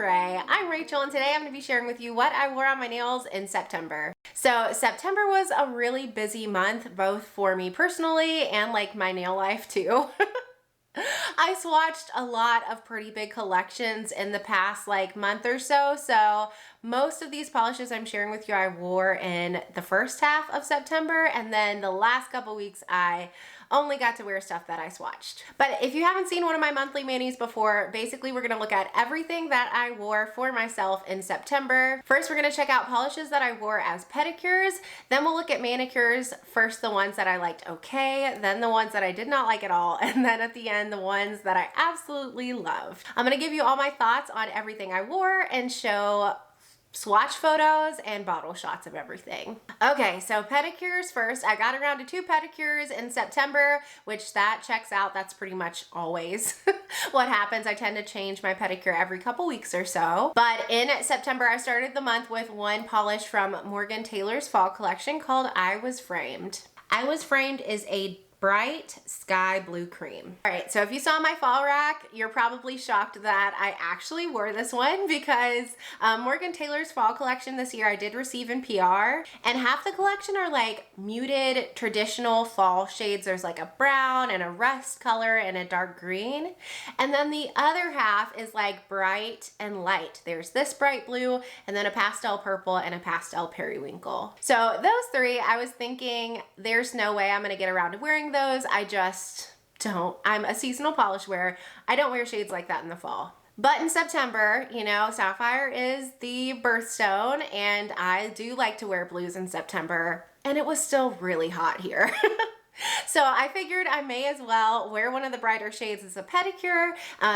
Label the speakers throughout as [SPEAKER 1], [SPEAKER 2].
[SPEAKER 1] Ray. I'm Rachel and today I'm going to be sharing with you what I wore on my nails in September. So September was a really busy month, both for me personally and like my nail life too. I swatched a lot of pretty big collections in the past like month or so. So most of these polishes I'm sharing with you I wore in the first half of September, and then the last couple weeks I only got to wear stuff that I swatched. But if you haven't seen one of my monthly manis before, basically we're gonna look at everything that I wore for myself in September. First, we're gonna check out polishes that I wore as pedicures. Then we'll look at manicures. First, the ones that I liked okay, then the ones that I did not like at all, and then at the end, the ones that I absolutely loved. I'm gonna give you all my thoughts on everything I wore and show swatch photos and bottle shots of everything. Okay, so pedicures first. I got around to 2 pedicures in September, which that checks out. That's pretty much always what happens. I tend to change my pedicure every couple weeks or so. But in September, I started the month with one polish from Morgan Taylor's fall collection called I Was Framed. I Was Framed is a bright sky blue cream. All right, so if you saw my fall rack, you're probably shocked that I actually wore this one because Morgan Taylor's fall collection this year I did receive in PR, and half the collection are like muted traditional fall shades. There's like a brown and a rust color and a dark green, and then the other half is like bright and light. There's this bright blue and then a pastel purple and a pastel periwinkle. So those 3, I was thinking there's no way I'm gonna get around to wearing those. I just don't. I'm a seasonal polish wearer. I don't wear shades like that in the fall. But in September, you know, sapphire is the birthstone, and I do like to wear blues in September, and it was still really hot here. So I figured I may as well wear one of the brighter shades as a pedicure.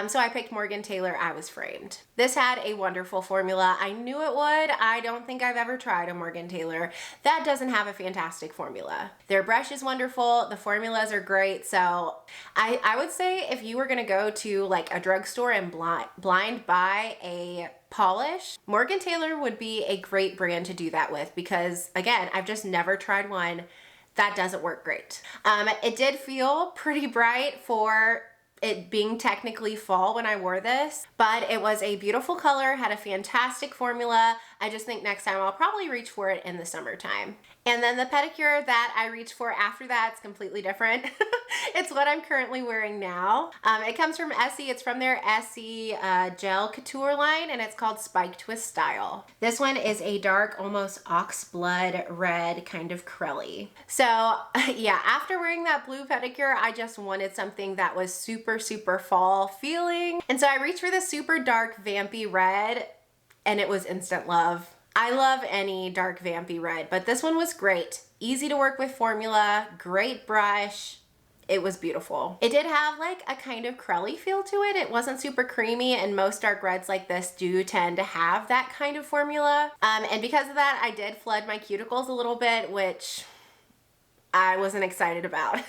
[SPEAKER 1] So I picked Morgan Taylor I Was Framed. This had a wonderful formula. I knew it would. I don't think I've ever tried a Morgan Taylor that doesn't have a fantastic formula. Their brush is wonderful. The formulas are great. So I would say if you were gonna go to like a drugstore and blind buy a polish, Morgan Taylor would be a great brand to do that with because, again, I've just never tried one that doesn't work great. It did feel pretty bright for it being technically fall when I wore this, but it was a beautiful color, had a fantastic formula. I just think next time I'll probably reach for it in the summertime. And then the pedicure that I reached for after that is completely different. It's what I'm currently wearing now. It comes from Essie. It's from their Essie Gel Couture line, and it's called Spike Twist Style. This one is a dark, almost oxblood red, kind of crelly. So yeah, after wearing that blue pedicure, I just wanted something that was super, super fall feeling. And so I reached for this super dark, vampy red, and it was instant love. I love any dark vampy red, but this one was great. Easy to work with formula, great brush. It was beautiful. It did have like a kind of crelly feel to it. It wasn't super creamy, and most dark reds like this do tend to have that kind of formula. And because of that, I did flood my cuticles a little bit, which I wasn't excited about.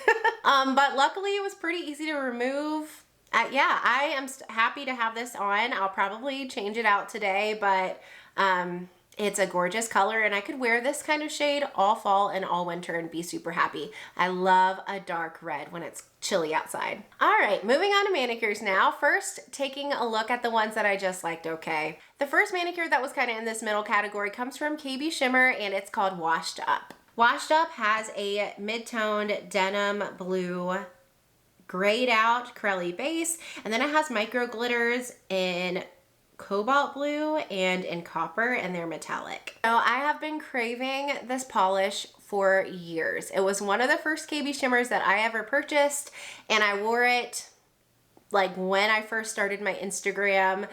[SPEAKER 1] But luckily it was pretty easy to remove. Yeah, I am happy to have this on. I'll probably change it out today, but it's a gorgeous color, and I could wear this kind of shade all fall and all winter and be super happy. I love a dark red when it's chilly outside. All right, moving on to manicures now. First, taking a look at the ones that I just liked okay. The first manicure that was kind of in this middle category comes from KB Shimmer, and it's called Washed Up. Washed Up has a mid-toned denim blue grayed out crelly base, and then it has micro glitters in cobalt blue and in copper, and they're metallic. So I have been craving this polish for years. It was one of the first KB Shimmers that I ever purchased, and I wore it like when I first started my Instagram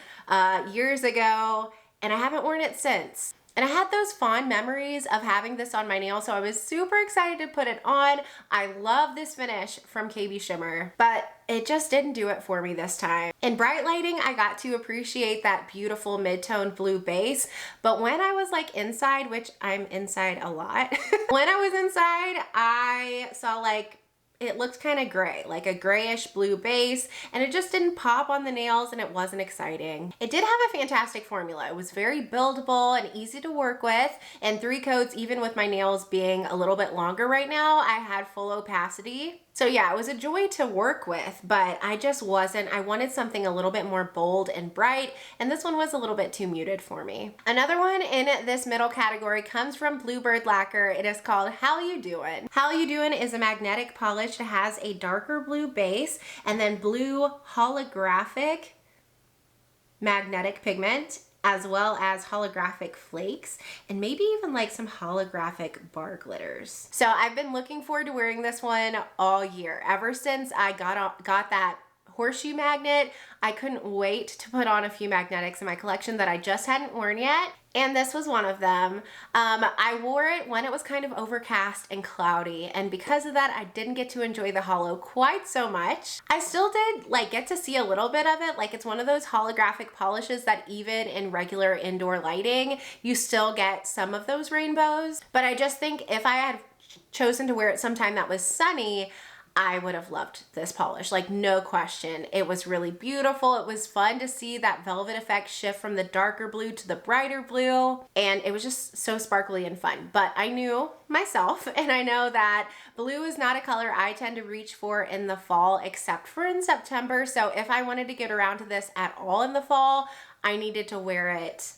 [SPEAKER 1] years ago, and I haven't worn it since. And I had those fond memories of having this on my nail, so I was super excited to put it on. I love this finish from KB Shimmer, but it just didn't do it for me this time. In bright lighting, I got to appreciate that beautiful mid-tone blue base, but when I was like inside, which I'm inside a lot, when I was inside, I saw like it looked kind of gray, like a grayish blue base, and it just didn't pop on the nails, and it wasn't exciting. It did have a fantastic formula. It was very buildable and easy to work with, and 3 coats, even with my nails being a little bit longer right now, I had full opacity. So yeah, it was a joy to work with, but I just wasn't. I wanted something a little bit more bold and bright, and this one was a little bit too muted for me. Another one in this middle category comes from Bluebird Lacquer. It is called How You Doin'. How You Doin' is a magnetic polish that has a darker blue base and then blue holographic magnetic pigment, as well as holographic flakes and maybe even like some holographic bar glitters. So I've been looking forward to wearing this one all year. Ever since I got that horseshoe magnet, I couldn't wait to put on a few magnetics in my collection that I just hadn't worn yet. And this was one of them. I wore it when it was kind of overcast and cloudy, and because of that, I didn't get to enjoy the holo quite so much. I still did like get to see a little bit of it. Like, it's one of those holographic polishes that even in regular indoor lighting, you still get some of those rainbows. But I just think if I had chosen to wear it sometime that was sunny, I would have loved this polish, like no question. It was really beautiful. It was fun to see that velvet effect shift from the darker blue to the brighter blue, and it was just so sparkly and fun. But I knew myself, and I know that blue is not a color I tend to reach for in the fall, except for in September. So if I wanted to get around to this at all in the fall, I needed to wear it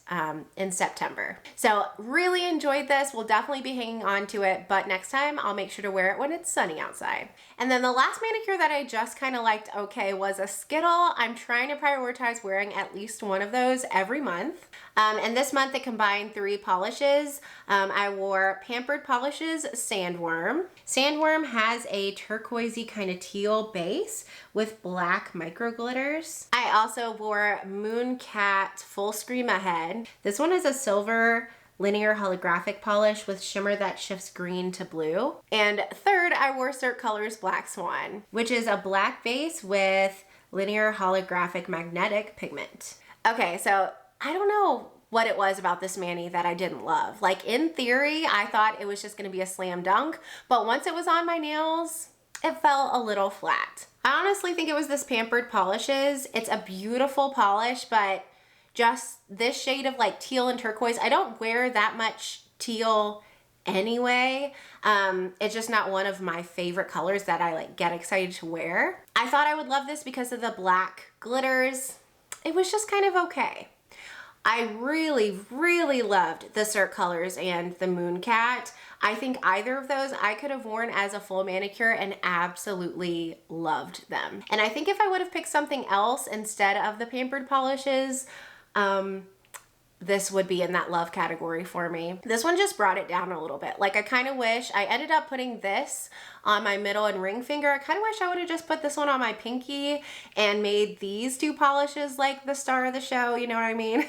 [SPEAKER 1] in September. So really enjoyed this. We'll definitely be hanging on to it, but next time I'll make sure to wear it when it's sunny outside. And then the last manicure that I just kind of liked okay was a Skittle. I'm trying to prioritize wearing at least one of those every month. And this month it combined 3 polishes. I wore Pampered Polish's Sandworm. Sandworm has a turquoisey kind of teal base with black micro glitters. I also wore Mooncat Full Scream Ahead. This one is a silver linear holographic polish with shimmer that shifts green to blue. And third, I wore Cert Colors Black Swan, which is a black base with linear holographic magnetic pigment. Okay, so I don't know what it was about this mani that I didn't love. Like, in theory, I thought it was just gonna be a slam dunk, but once it was on my nails, it fell a little flat. I honestly think it was this Pampered Polishes. It's a beautiful polish, but just this shade of like teal and turquoise, I don't wear that much teal anyway. It's just not one of my favorite colors that I like get excited to wear. I thought I would love this because of the black glitters. It was just kind of okay. I really, really loved the Cert Colors and the Mooncat. I think either of those I could have worn as a full manicure and absolutely loved them. And I think if I would have picked something else instead of the Pampered Polishes, this would be in that love category for me. This one just brought it down a little bit. Like, I kind of wish I ended up putting this on my middle and ring finger. I kind of wish I would have just put this one on my pinky and made these 2 polishes like the star of the show, you know what I mean?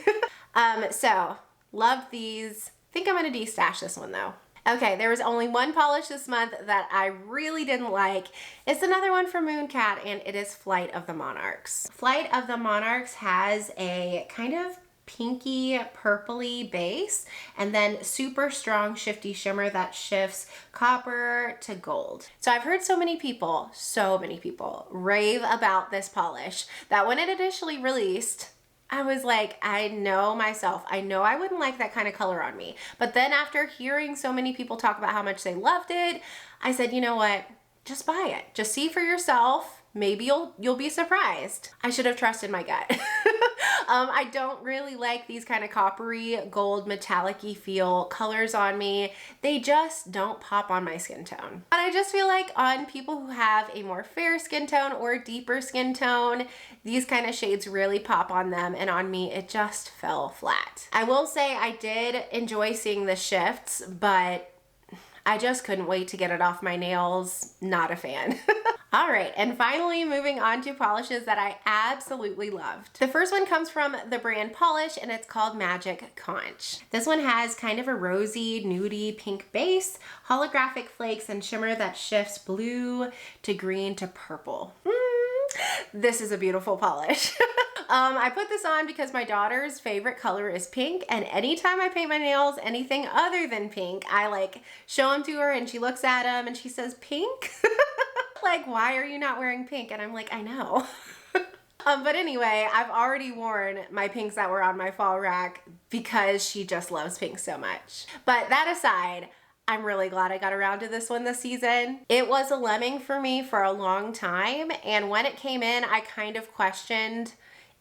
[SPEAKER 1] So loved these. Think I'm gonna de-stash this one though. Okay, there was only one polish this month that I really didn't like. It's another one from Mooncat, and it is Flight of the Monarchs. Flight of the Monarchs has a kind of pinky purpley base and then super strong shifty shimmer that shifts copper to gold. So I've heard so many people rave about this polish that when it initially released, I was like, I know myself. I know I wouldn't like that kind of color on me. But then after hearing so many people talk about how much they loved it, I said, you know what? Just buy it. Just see for yourself. Maybe you'll be surprised. I should have trusted my gut. I don't really like these kind of coppery, gold, metallic-y feel colors on me. They just don't pop on my skin tone. But I just feel like on people who have a more fair skin tone or deeper skin tone, these kind of shades really pop on them, and on me, it just fell flat. I will say I did enjoy seeing the shifts, but I just couldn't wait to get it off my nails. Not a fan. All right, and finally moving on to polishes that I absolutely loved. The first one comes from the brand Pahlish, and it's called Magic Conch. This one has kind of a rosy, nudie pink base, holographic flakes, and shimmer that shifts blue to green to purple. This is a beautiful polish. I put this on because my daughter's favorite color is pink, and anytime I paint my nails anything other than pink, I like show them to her and she looks at them and she says, "Pink?" Like, why are you not wearing pink? And I'm like, I know. But anyway, I've already worn my pinks that were on my fall rack because she just loves pink so much. But that aside, I'm really glad I got around to this one this season. It was a lemming for me for a long time, and when it came in, I kind of questioned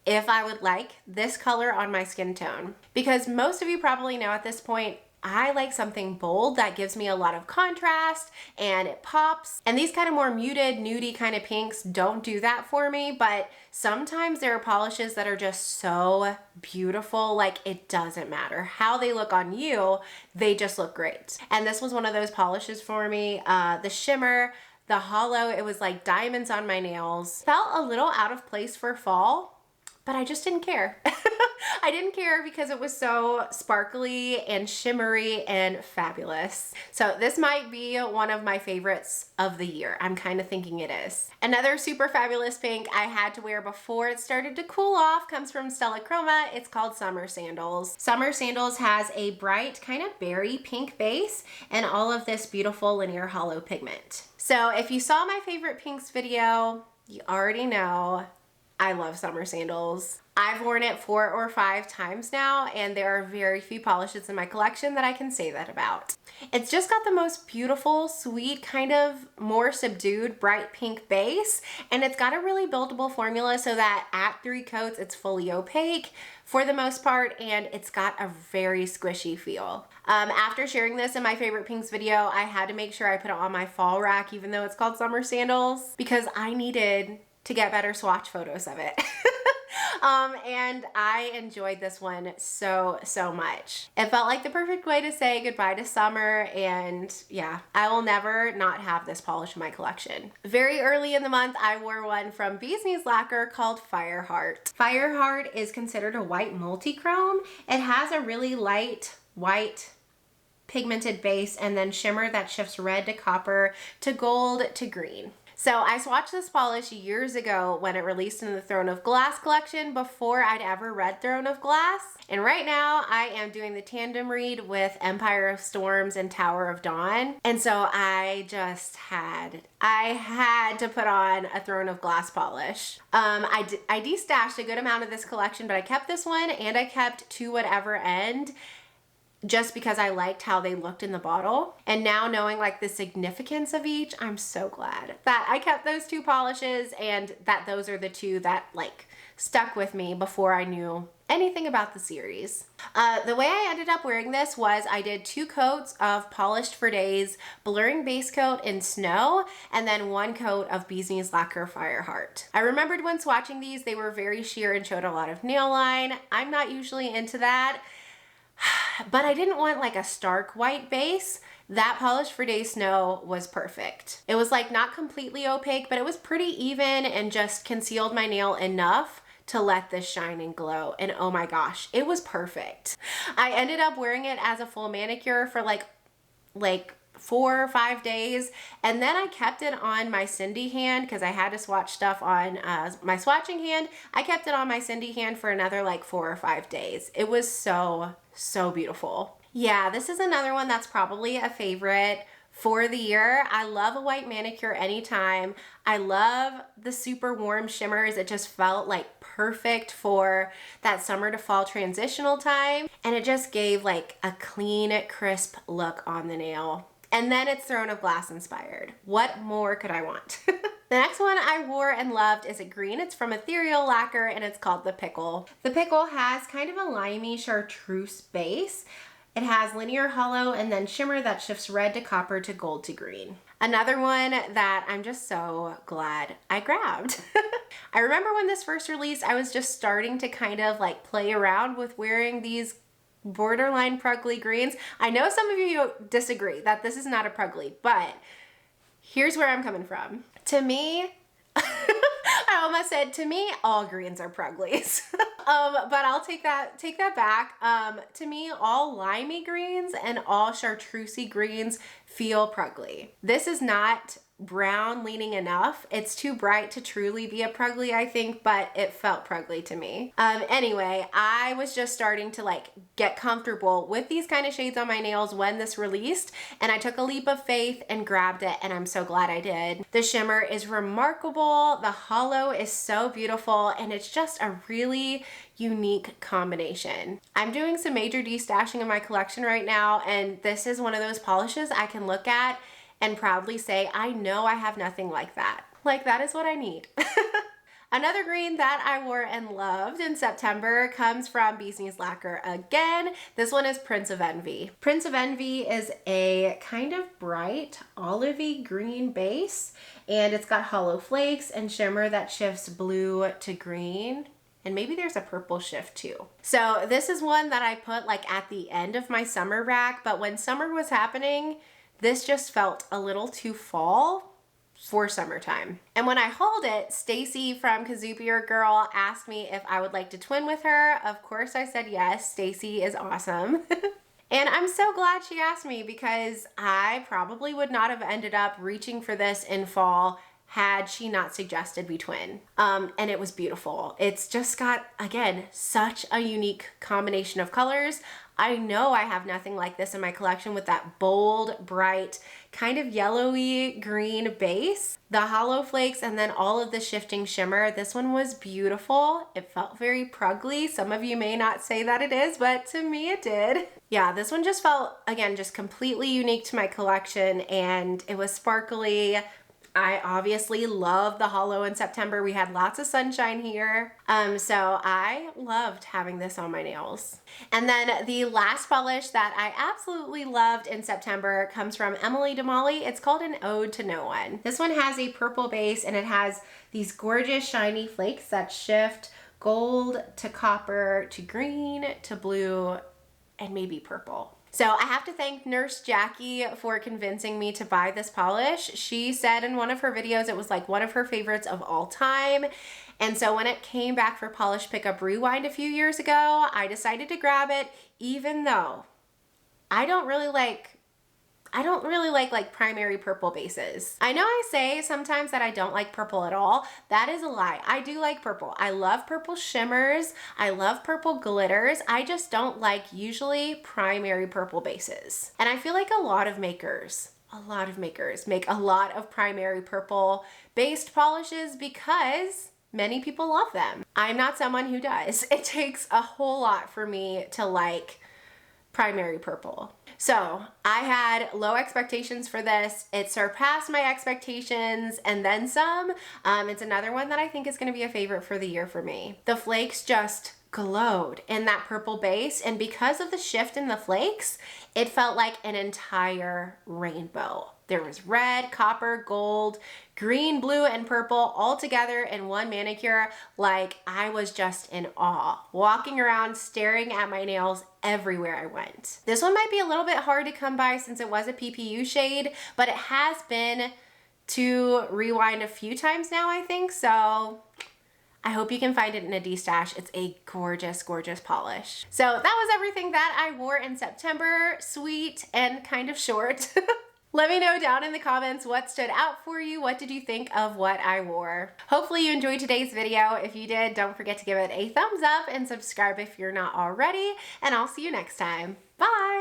[SPEAKER 1] if I would like this color on my skin tone. Because most of you probably know at this point, I like something bold that gives me a lot of contrast and it pops. And these kind of more muted, nudie kind of pinks don't do that for me, but sometimes there are polishes that are just so beautiful, like it doesn't matter how they look on you, they just look great. And this was one of those polishes for me. The shimmer, the hollow, it was like diamonds on my nails. Felt a little out of place for fall, but I just didn't care. I didn't care because it was so sparkly and shimmery and fabulous. So this might be one of my favorites of the year. I'm kind of thinking it is. Another super fabulous pink I had to wear before it started to cool off comes from Stella Chroma. It's called Summer Sandals. Summer Sandals has a bright kind of berry pink base and all of this beautiful linear hollow pigment. So if you saw my favorite pinks video, you already know I love Summer Sandals. I've worn it 4 or 5 times now, and there are very few polishes in my collection that I can say that about. It's just got the most beautiful, sweet, kind of more subdued, bright pink base, and it's got a really buildable formula so that at 3 coats, it's fully opaque for the most part, and it's got a very squishy feel. After sharing this in my favorite pinks video, I had to make sure I put it on my fall rack, even though it's called Summer Sandals, because I needed to get better swatch photos of it. And I enjoyed this one so much. It felt like the perfect way to say goodbye to summer, and yeah, I will never not have this polish in my collection. Very early in the month, I wore one from Bee's Knees Lacquer called Fireheart. Fireheart is considered a white multi-chrome. It has a really light white pigmented base and then shimmer that shifts red to copper to gold to green. So I swatched this polish years ago when it released in the Throne of Glass collection before I'd ever read Throne of Glass. And right now I am doing the tandem read with Empire of Storms and Tower of Dawn. And so I had to put on a Throne of Glass polish. I de-stashed a good amount of this collection, but I kept this one and I kept To Whatever End, just because I liked how they looked in the bottle. And now knowing like the significance of each, I'm so glad that I kept those 2 polishes and that those are the 2 that like stuck with me before I knew anything about the series. The way I ended up wearing this was I did 2 coats of Polished for Days blurring base coat in Snow, and then 1 coat of Bee's Knees Lacquer Fireheart. I remembered when swatching these, they were very sheer and showed a lot of nail line. I'm not usually into that, but I didn't want like a stark white base. That Polished for Days Snow was perfect. It was like not completely opaque, but it was pretty even and just concealed my nail enough to let this shine and glow. And oh my gosh, it was perfect. I ended up wearing it as a full manicure for like 4 or 5 days, and then I kept it on my Cindy hand because I had to swatch stuff on my swatching hand. I kept it on my Cindy hand for another like 4 or 5 days. It was so beautiful. Yeah, this is another one that's probably a favorite for the year. I love a white manicure anytime. I love the super warm shimmers. It just felt like perfect for that summer to fall transitional time, and it just gave like a clean, crisp look on the nail. And then it's Throne of Glass inspired. What more could I want? The next one I wore and loved is a green. It's from Ethereal Lacquer and it's called the Pickle. The Pickle has kind of a limey chartreuse base. It has linear hollow and then shimmer that shifts red to copper to gold to green. Another one that I'm just so glad I grabbed. I remember when this first released, I was just starting to kind of like play around with wearing these borderline pruggly greens. I know some of you disagree that this is not a pruggly, but here's where I'm coming from. To me, I almost said to me, all greens are prugglies. But I'll take that back. To me, all limey greens and all chartreusey greens feel pruggly. This is not brown leaning enough. It's too bright to truly be a pruggly, I think, but it felt pruggly to me. Anyway, I was just starting to like get comfortable with these kind of shades on my nails when this released, and I took a leap of faith and grabbed it, and I'm so glad I did. The shimmer is remarkable, the hollow is so beautiful, and it's just a really unique combination. I'm doing some major destashing in my collection right now, and this is one of those polishes I can look at and proudly say, I know I have nothing like that. Like, that is what I need. Another green that I wore and loved in September comes from Bee's Knees Lacquer again. This one is Prince of Envy. Prince of Envy is a kind of bright olivey green base, and it's got hollow flakes and shimmer that shifts blue to green. And maybe there's a purple shift too. So this is one that I put like at the end of my summer rack, but when summer was happening, this just felt a little too fall for summertime. And when I hauled it, Stacy from Kazoopier Girl asked me if I would like to twin with her. Of course I said yes. Stacy is awesome. And I'm so glad she asked me, because I probably would not have ended up reaching for this in fall had she not suggested we twin. And it was beautiful. It's just got, again, such a unique combination of colors. I know I have nothing like this in my collection with that bold, bright, kind of yellowy green base, the hollow flakes, and then all of the shifting shimmer. This one was beautiful. It felt very pruggly. Some of you may not say that it is, but to me it did. Yeah, this one just felt, again, just completely unique to my collection, and it was sparkly. I obviously love the hollow in September. We had lots of sunshine here. So I loved having this on my nails. And then the last polish that I absolutely loved in September comes from Emily DeMolly. It's called An Ode to No One. This one has a purple base, and it has these gorgeous shiny flakes that shift gold to copper to green to blue and maybe purple. So I have to thank Nurse Jackie for convincing me to buy this polish. She said in one of her videos it was like one of her favorites of all time. And so when it came back for Polish Pickup Rewind a few years ago, I decided to grab it, even though I don't really like primary purple bases. I know I say sometimes that I don't like purple at all. That is a lie. I do like purple. I love purple shimmers. I love purple glitters. I just don't like usually primary purple bases. And I feel like a lot of makers make a lot of primary purple based polishes because many people love them. I'm not someone who does. It takes a whole lot for me to like primary purple. So I had low expectations for this. It surpassed my expectations and then some. It's another one that I think is going to be a favorite for the year for me. The flakes just glowed in that purple base, and because of the shift in the flakes, it felt like an entire rainbow. There was red, copper, gold, green, blue, and purple all together in one manicure. Like, I was just in awe, walking around staring at my nails everywhere I went. This one might be a little bit hard to come by since it was a PPU shade, but it has been to rewind a few times now, I think, so I hope you can find it in a destash. It's a gorgeous, gorgeous polish. So that was everything that I wore in September. Sweet and kind of short. Let me know down in the comments what stood out for you. What did you think of what I wore? Hopefully you enjoyed today's video. If you did, don't forget to give it a thumbs up and subscribe if you're not already. And I'll see you next time. Bye!